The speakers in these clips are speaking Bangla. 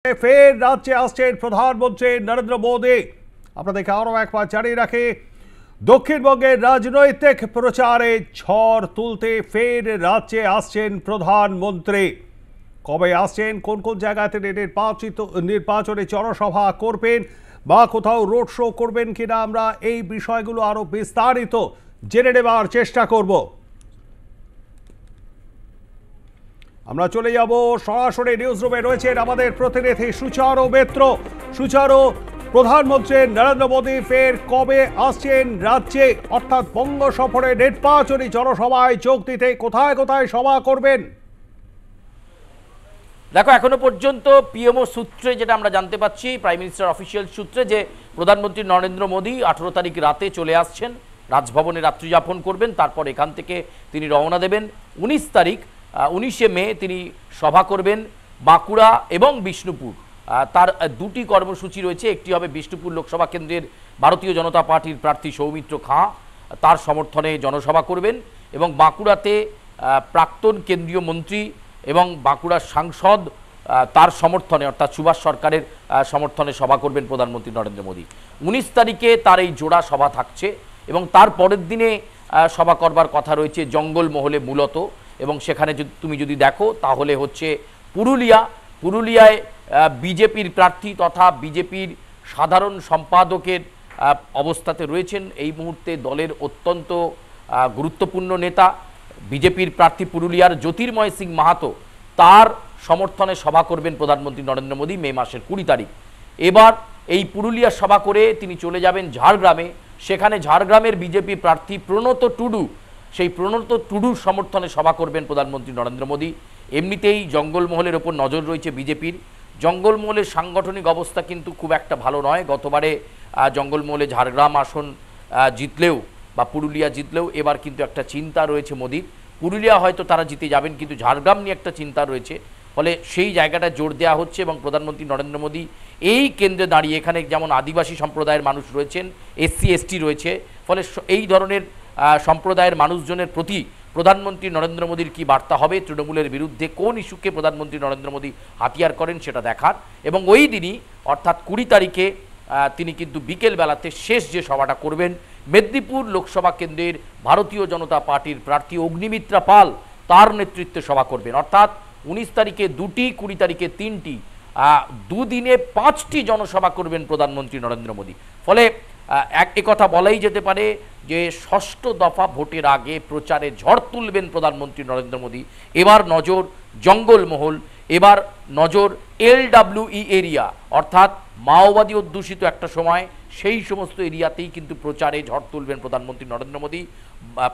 ফের রাজ্যে আসছেন প্রধানমন্ত্রী নরেন্দ্র মোদী। আপনাদেরকে আরও একবার জানিয়ে রাখি, দক্ষিণবঙ্গের রাজনৈতিক প্রচারে ঝড় তুলতে ফের রাজ্যে আসছেন প্রধানমন্ত্রী। কবে আসছেন, কোন কোন জায়গাতে নির্বাচনে জনসভা করবেন বা কোথাও রোড শো করবেন কিনা, আমরা এই বিষয়গুলো আরো বিস্তারিত জেনে নেবার চেষ্টা করব। আমরা চলে যাব সরাসরি নিউজ রুমে, রয়েছেন আমাদের প্রতিনিধি সুচারু মিত্র। সুচারু, প্রধানমন্ত্রী নরেন্দ্র মোদী ফের কবে আসছেন রাজ্যে, অর্থাৎ বঙ্গ সফরে নির্বাচনী জনসভায় যোগ দিতে কোথায় কোথায় সভা করবেন? দেখো, এখনো পর্যন্ত পিএমও সূত্রে যেটা আমরা জানতে পাচ্ছি, প্রাইম মিনিস্টার অফিসিয়াল সূত্রে, যে প্রধানমন্ত্রী নরেন্দ্র মোদী 18 তারিখ রাতে চলে আসছেন, রাজভবনে রাত্রিযাপন করবেন, তারপর এখান থেকে তিনি রওনা দেবেন। 19 মে তিনি সভা করবেন বাঁকুড়া এবং বিষ্ণুপুর। তার দুটি কর্মসূচি রয়েছে, একটি হবে বিষ্ণুপুর লোকসভা কেন্দ্রের ভারতীয় জনতা পার্টির প্রার্থী সৌমিত্র খাঁ, তার সমর্থনে জনসভা করবেন, এবং বাঁকুড়াতে প্রাক্তন কেন্দ্রীয় মন্ত্রী এবং বাঁকুড়ার সাংসদ তার সমর্থনে, অর্থাৎ সুভাষ সরকারের সমর্থনে সভা করবেন প্রধানমন্ত্রী নরেন্দ্র মোদী। 19 তারিখে তার এই জোড়া সভা থাকছে, এবং তার পরের দিনে সভা করবার কথা রয়েছে জঙ্গলমহলে মূলত। এবং সেখানে তুমি যদি দেখো তাহলে হচ্ছে পুরুলিয়ায় বিজেপির প্রার্থী তথা বিজেপির সাধারণ সম্পাদকের অবস্থাতে রয়েছেন এই মুহূর্তে দলের অত্যন্ত গুরুত্বপূর্ণ নেতা, বিজেপির প্রার্থী পুরুলিয়ার জ্যোতির্ময় সিং মাহাতো, তার সমর্থনে সভা করবেন প্রধানমন্ত্রী নরেন্দ্র মোদী মে মাসের 20 তারিখ। এবার এই পুরুলিয়া সভা করে তিনি চলে যাবেন ঝাড়গ্রামে। সেখানে ঝাড়গ্রামের বিজেপি প্রার্থী প্রণত টুডু, সেই প্রণত টুডুর সমর্থনে সভা করবেন প্রধানমন্ত্রী নরেন্দ্র মোদী। এমনিতেই জঙ্গলমহলের ওপর নজর রয়েছে বিজেপির। জঙ্গলমহলের সাংগঠনিক অবস্থা কিন্তু খুব একটা ভালো নয়। গতবারে জঙ্গলমহলে ঝাড়গ্রাম আসন জিতলেও বা পুরুলিয়া জিতলেও এবার কিন্তু একটা চিন্তা রয়েছে মোদীর। পুরুলিয়া হয়তো তারা জিতে যাবেন, কিন্তু ঝাড়গ্রাম নিয়ে একটা চিন্তা রয়েছে, ফলে সেই জায়গাটা জোর দেওয়া হচ্ছে। এবং প্রধানমন্ত্রী নরেন্দ্র মোদী এই কেন্দ্রে দাঁড়িয়ে, এখানে যেমন আদিবাসী সম্প্রদায়ের মানুষ রয়েছেন, SC ST রয়েছে, ফলে এই ধরনের সম্প্রদায়ের মানুষজনের প্রতি প্রধানমন্ত্রী নরেন্দ্র মোদীর কী বার্তা হবে, তৃণমূলের বিরুদ্ধে কোন ইস্যুকে প্রধানমন্ত্রী নরেন্দ্র মোদী হাতিয়ার করেন সেটা দেখার। এবং ওই দিনই অর্থাৎ 20 তারিখে তিনি কিন্তু বিকেলবেলাতে শেষ যে সভাটা করবেন, মেদিনীপুর লোকসভা কেন্দ্রের ভারতীয় জনতা পার্টির প্রার্থী অগ্নিমিত্রা পাল, তার নেতৃত্বে সভা করবেন। অর্থাৎ 19 তারিখে 2টি, 20 তারিখে 3টি, দুদিনে 5টি জনসভা করবেন প্রধানমন্ত্রী নরেন্দ্র মোদী। ফলে একথা বলাই যেতে পারে যে 6ষ্ঠ দফা ভোটের আগে প্রচারে ঝড় তুলবেন প্রধানমন্ত্রী নরেন্দ্র মোদী। এবার নজর জঙ্গলমহল, এবার নজর LWE এরিয়া, অর্থাৎ মাওবাদী অধ্যুষিত একটা সময়, সেই সমস্ত এরিয়াতেই কিন্তু প্রচারে ঝড় তুলবেন প্রধানমন্ত্রী নরেন্দ্র মোদী।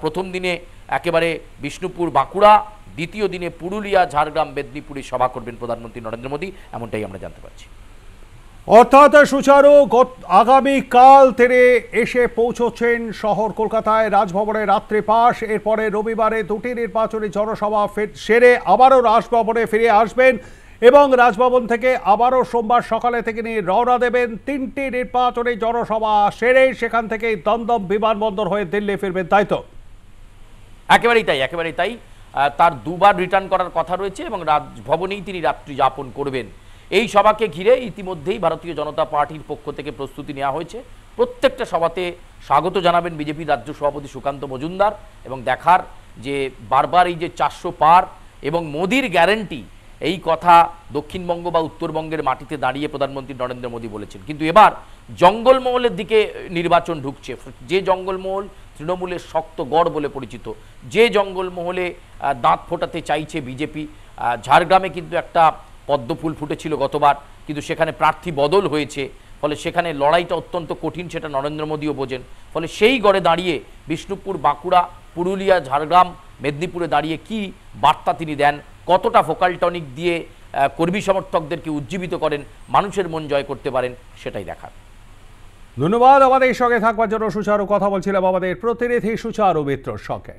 প্রথম দিনে একেবারে বিষ্ণুপুর বাঁকুড়া, দ্বিতীয় দিনে পুরুলিয়া ঝাড়গ্রাম মেদিনীপুরে সভা করবেন প্রধানমন্ত্রী নরেন্দ্র মোদী, এমনটাই আমরা জানতে পারছি। অর্থাৎ সুচারু, আগামীকাল তিনি এসে পৌঁছচ্ছেন শহর কলকাতায়, রাজভবনে রাত্রি পাস। এরপরে রবিবারে 2টি নির্বাচনী জনসভা সেরে আবারও রাজভবনে ফিরে আসবেন, এবং রাজভবন থেকে আবারও সোমবার সকালে থেকে নিয়ে রওনা দেবেন 3টি নির্বাচনী জনসভা সেরে। সেখান থেকে দমদম বিমানবন্দর হয়ে দিল্লি ফিরবেন, তাই তো? একেবারেই তাই। তার দুবার রিটার্ন করার কথা রয়েছে, এবং রাজভবনেই তিনি রাত্রি যাপন করবেন। এই সভাকে ঘিরে ইতিমধ্যেই ভারতীয় জনতা পার্টির পক্ষ থেকে প্রস্তুতি নেওয়া হয়েছে। প্রত্যেকটা সভাতে স্বাগত জানাবেন বিজেপির রাজ্য সভাপতি সুকান্ত মজুমদার, এবং দেখার যে বারবার এই যে 400 পার এবং মোদির গ্যারান্টি, এই কথা দক্ষিণবঙ্গ বা উত্তরবঙ্গের মাটিতে দাঁড়িয়ে প্রধানমন্ত্রী নরেন্দ্র মোদী বলেছেন। কিন্তু এবার জঙ্গলমহলের দিকে নির্বাচন ঢুকছে, যে জঙ্গলমহল তৃণমূলের শক্ত গড় বলে পরিচিত, যে জঙ্গলমহলে দাঁত ফোটাতে চাইছে বিজেপি। ঝাড়গ্রামে কিন্তু একটা পদ্মফুল ফুটেছিল গতবার, কিন্তু সেখানে প্রার্থী বদল হয়েছে, ফলে সেখানে লড়াইটা অত্যন্ত কঠিন, সেটা নরেন্দ্র মোদীও বোঝেন। ফলে সেই গড়ে দাঁড়িয়ে বিষ্ণুপুর, বাঁকুড়া, পুরুলিয়া, ঝাড়গ্রাম, মেদিনীপুরে দাঁড়িয়ে কি বার্তা তিনি দেন, কতটা ভোকাল টনিক দিয়ে কর্মী সমর্থকদেরকে উজ্জীবিত করেন, মানুষের মন জয় করতে পারেন, সেটাই দেখার। ধন্যবাদ আমাদের সঙ্গে থাকবার জন্য সুচারু। কথা বলছিলাম আমাদের প্রতিনিধি সুচারু মিত্রর সঙ্গে।